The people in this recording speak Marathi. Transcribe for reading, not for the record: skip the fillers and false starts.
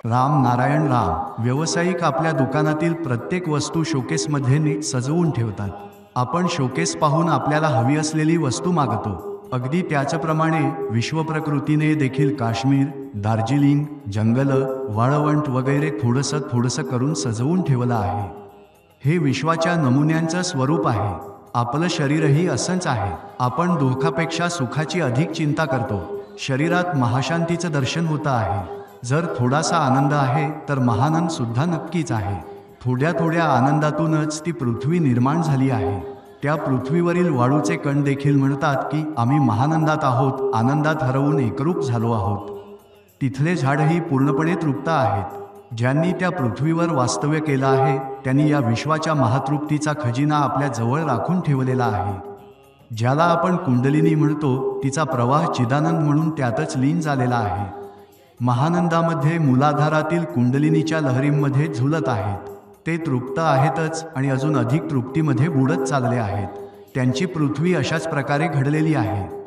राम नारायण राम. व्यावसायिक आपल्या दुकानातील प्रत्येक वस्तू शोकेसमध्ये नीट सजवून ठेवतात. आपण शोकेस पाहून आपल्याला हवी असलेली वस्तू मागतो. अगदी त्याचप्रमाणे विश्वप्रकृतीने देखील काश्मीर, दार्जिलिंग, जंगलं, वाळवंट वगैरे थोडंसं करून सजवून ठेवलं आहे. हे विश्वाच्या नमुन्यांचं स्वरूप आहे. आपलं शरीरही असंच आहे. आपण दुःखापेक्षा सुखाची अधिक चिंता करतो. शरीरात महाशांतीचं दर्शन होतं आहे. जर थोडासा आनंद आहे तर महानंद सुद्धा नक्कीच आहे. थोड्या आनंदातूनच ती पृथ्वी निर्माण झाली आहे. त्या पृथ्वीवरील वाळूचे कण देखील म्हणतात की आम्ही महानंदात आहोत, आनंदात हरवून एकरूप झालो आहोत. तिथले झाडही पूर्णपणे तृप्त आहेत. ज्यांनी त्या पृथ्वीवर वास्तव्य केलं आहे त्यांनी या विश्वाच्या महातृप्तीचा खजिना आपल्या जवळ राखून ठेवलेला आहे. ज्याला आपण कुंडलिनी म्हणतो तिचा प्रवाह चिदानंद म्हणून त्यातच लीन झालेला आहे. महानंदामध्ये मूलाधारातील कुंडलिनीच्या लहरींमध्ये झुलत आहेत. ते तृप्त आहेतच आणि अजून अधिक तृप्तीमध्ये बुडत चालले आहेत. त्यांची पृथ्वी अशाच प्रकारे घडलेली आहे.